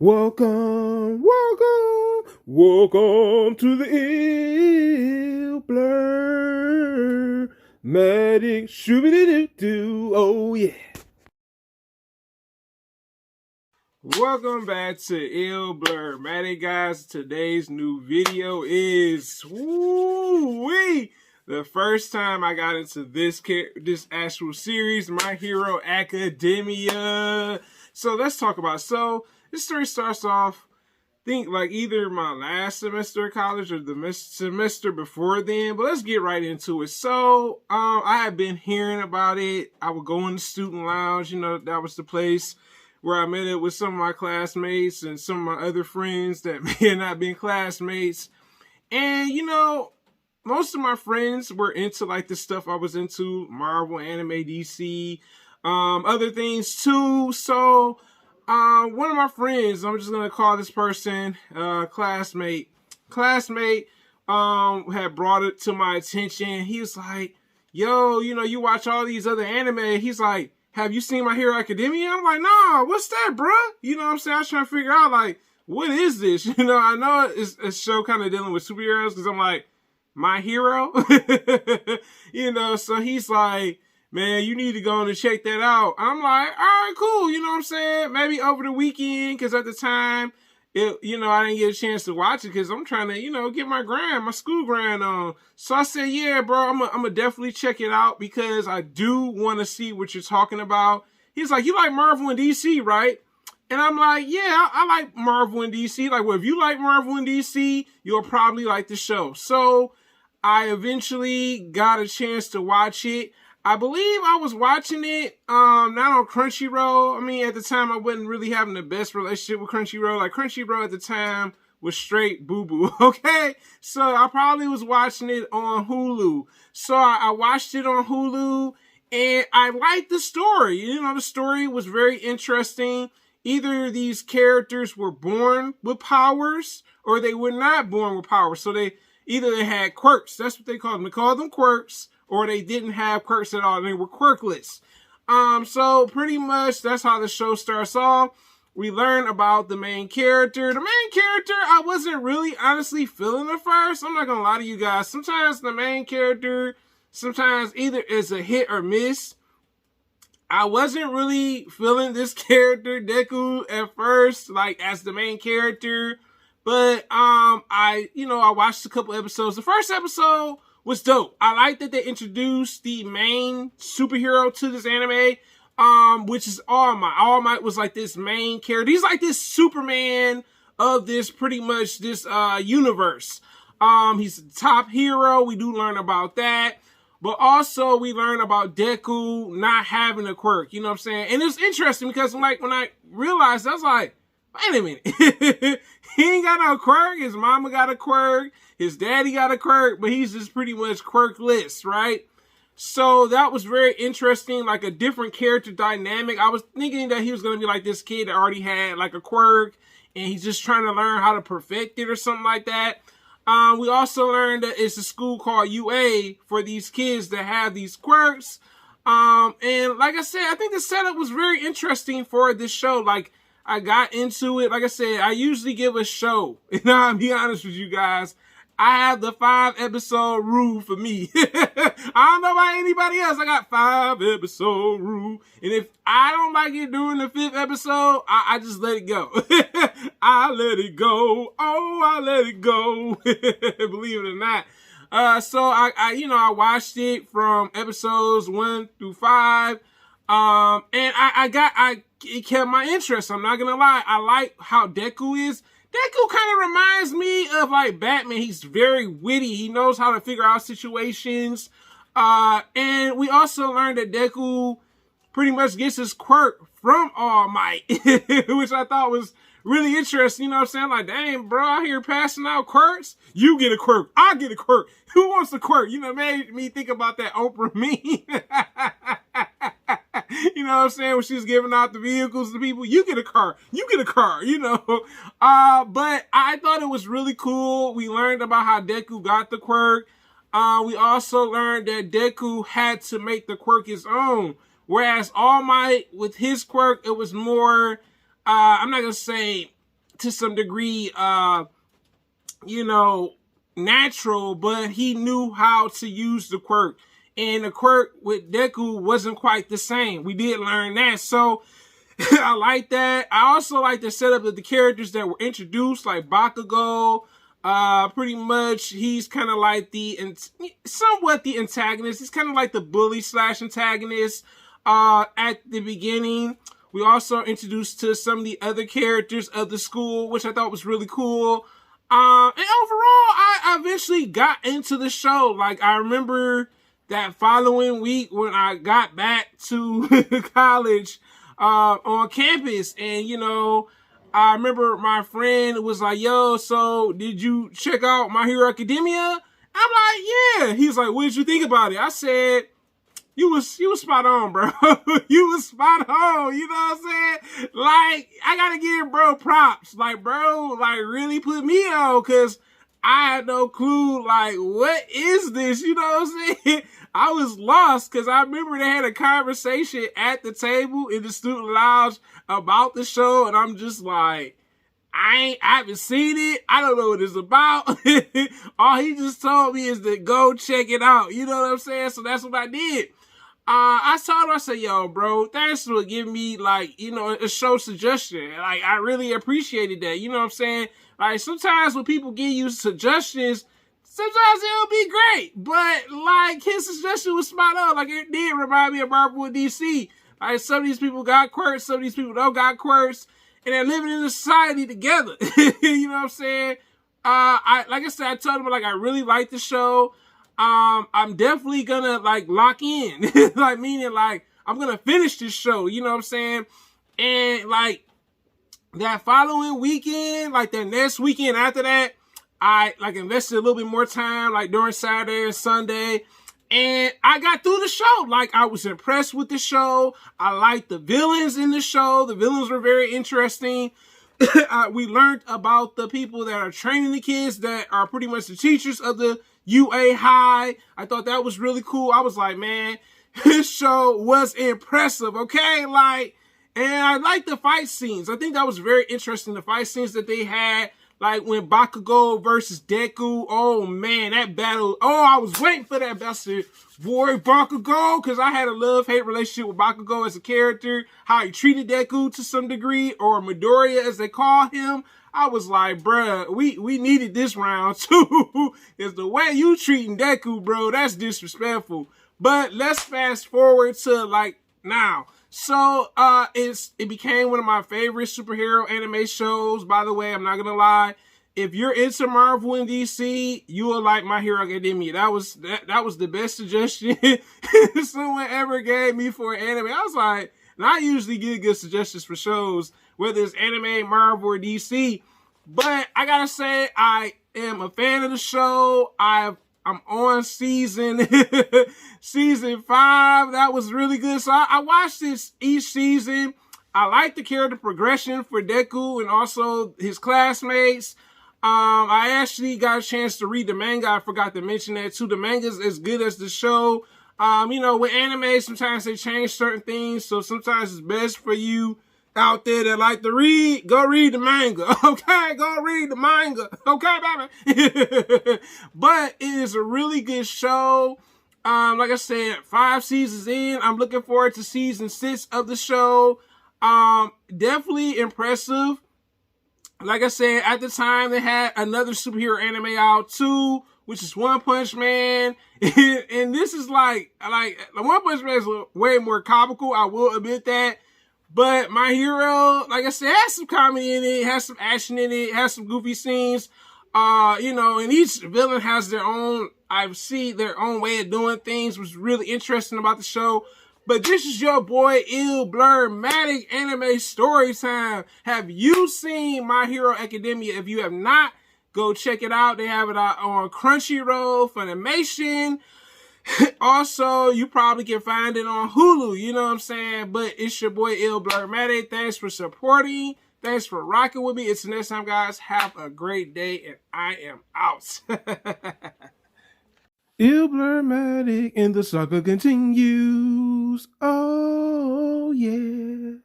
Welcome, welcome, welcome to the ill blur. Magic shooby-doo-doo, oh yeah. Welcome back to Ill Blur. Maddie guys, today's new video is woo-wee! The first time I got into this actual series, My Hero Academia. So let's talk about it. This story starts off, I think like either my last semester of college or the semester before then, but let's get right into it. So I had been hearing about it. I would go in the student lounge, that was the place where I met up with some of my classmates and some of my other friends that may have not been classmates. And, most of my friends were into like the stuff I was into, Marvel, anime, DC, other things too. So one of my friends, I'm just going to call this person classmate, had brought it to my attention. He was like, yo, you watch all these other anime. He's like, have you seen My Hero Academia? I'm like, nah, what's that, bruh? You know what I'm saying? I was trying to figure out, like, what is this? I know it's a show kind of dealing with superheroes because I'm like, my hero? So he's like, man, you need to go and check that out. I'm like, all right, cool. You know what I'm saying? Maybe over the weekend, because at the time, I didn't get a chance to watch it because I'm trying to, get my school grind on. So I said, yeah, bro, I'm gonna definitely check it out because I do want to see what you're talking about. He's like, you like Marvel and DC, right? And I'm like, yeah, I like Marvel and DC. Like, well, if you like Marvel and DC, you'll probably like the show. So I eventually got a chance to watch it. I believe I was watching it not on Crunchyroll. I mean, at the time, I wasn't really having the best relationship with Crunchyroll. Like, Crunchyroll at the time was straight boo-boo, okay? So I probably was watching it on Hulu. So I watched it on Hulu, and I liked the story. The story was very interesting. Either these characters were born with powers, or they were not born with powers. So either they had quirks. That's what they called them. They called them quirks. Or they didn't have quirks at all. They were quirkless. So pretty much that's how the show starts off. We learn about the main character. The main character, I wasn't really honestly feeling at first. I'm not going to lie to you guys. Sometimes the main character, sometimes either is a hit or miss. I wasn't really feeling this character, Deku, at first, like as the main character. But I watched a couple episodes. The first episode was dope. I like that they introduced the main superhero to this anime, which is All Might. All Might was like this main character. He's like this Superman of this universe. He's the top hero. We do learn about that. But also we learn about Deku not having a quirk. You know what I'm saying? And it's interesting because like when I realized, I was like, wait a minute. He ain't got no quirk. His mama got a quirk. His daddy got a quirk, but he's just pretty much quirkless, right? So that was very interesting, like a different character dynamic. I was thinking that he was going to be like this kid that already had like a quirk, and he's just trying to learn how to perfect it or something like that. We also learned that it's a school called UA for these kids that have these quirks. And like I said, I think the setup was very interesting for this show. Like, I got into it. Like I said, I usually give a show. And I'll be honest with you guys. I have the 5-episode rule for me. I don't know about anybody else. I got 5-episode rule. And if I don't like it during the 5th episode, I just let it go. I let it go. Oh, I let it go. Believe it or not. So I watched it from episodes 1 through 5. And it kept my interest. I'm not gonna lie. I like how Deku is. Deku kind of reminds me of like Batman. He's very witty. He knows how to figure out situations. And we also learned that Deku pretty much gets his quirk from All Might, which I thought was really interesting. You know what I'm saying? Like, dang, bro, out here passing out quirks. You get a quirk. I get a quirk. Who wants a quirk? Made me think about that Oprah meme. You know what I'm saying? When she was giving out the vehicles to people, you get a car, But I thought it was really cool. We learned about how Deku got the quirk. We also learned that Deku had to make the quirk his own. Whereas All Might, with his quirk, it was more, I'm not going to say to some degree, natural, but he knew how to use the quirk. And the quirk with Deku wasn't quite the same. We did learn that. So I like that. I also like the setup of the characters that were introduced, like Bakugo. Pretty much he's kind of like somewhat the antagonist. He's kind of like the bully / antagonist at the beginning. We also introduced to some of the other characters of the school, which I thought was really cool. And overall, I eventually got into the show. Like, I remember that following week when I got back to college on campus, and I remember my friend was like, "Yo, so did you check out My Hero Academia?" I'm like, "Yeah." He's like, "What did you think about it?" I said, You was spot on, bro. You was spot on. You know what I'm saying? Like, I gotta give bro props. Like, bro, like, really put me on, because I had no clue, like, what is this? You know what I'm saying? I was lost, because I remember they had a conversation at the table in the student lounge about the show, and I'm just like, I haven't seen it. I don't know what it's about. All he just told me is to go check it out. You know what I'm saying? So that's what I did. I told him, I said, "Yo, bro, thanks for giving me, like, a show suggestion. Like, I really appreciated that." You know what I'm saying? Like, sometimes when people give you suggestions, sometimes it'll be great. But, like, his suggestion was spot on. Like, it did remind me of Marvel and DC. Like, some of these people got quirks, some of these people don't got quirks, and they're living in a society together. You know what I'm saying? Like I said, I told him, like, I really like the show. I'm definitely gonna, like, lock in. Like, meaning, like, I'm gonna finish this show, you know what I'm saying? And, like, that following weekend, like, that next weekend after that, I, like, invested a little bit more time, like, during Saturday and Sunday, and I got through the show. Like, I was impressed with the show. I liked the villains in the show. The villains were very interesting. We learned about the people that are training the kids that are pretty much the teachers of the UA High. I thought that was really cool. I was like, man, this show was impressive, okay? Like, and I like the fight scenes. I think that was very interesting, the fight scenes that they had, like when Bakugo versus Deku. Oh, man, that battle. Oh, I was waiting for that bastard boy Bakugo, because I had a love-hate relationship with Bakugo as a character, how he treated Deku to some degree, or Midoriya as they call him. I was like, bruh, we needed this round too. Is the way you treating Deku, bro, that's disrespectful. But let's fast forward to, like, now. So it became one of my favorite superhero anime shows. By the way, I'm not gonna lie, if you're into Marvel and DC, you will like My Hero Academia. That was the best suggestion someone ever gave me for an anime. I was like, and I usually give good suggestions for shows, whether it's anime, Marvel, or DC. But I gotta say, I am a fan of the show. I'm on season 5. That was really good. So I watched this each season. I like the character progression for Deku and also his classmates. I actually got a chance to read the manga. I forgot to mention that too. The manga's as good as the show. With anime, sometimes they change certain things. So sometimes it's best for you out there that like to read, go read the manga. Okay, go read the manga. Okay, baby. But it is a really good show. Like I said, 5 seasons in. I'm looking forward to season 6 of the show. Definitely impressive. Like I said, at the time they had another superhero anime out too, which is One Punch Man. And this is like One Punch Man is way more comical, I will admit that. But My Hero, like I said, has some comedy in it, has some action in it, has some goofy scenes. And each villain has their own way of doing things, which is really interesting about the show. But this is your boy Blurmatic Anime Storytime. Have you seen My Hero Academia? If you have not, go check it out. They have it out on Crunchyroll, Funimation. Also, you probably can find it on Hulu, you know what I'm saying? But it's your boy Blurmatic. Thanks for supporting. Thanks for rocking with me. Until next time, guys, have a great day, and I am out. Blurmatic, and the saga continues. Oh, yeah.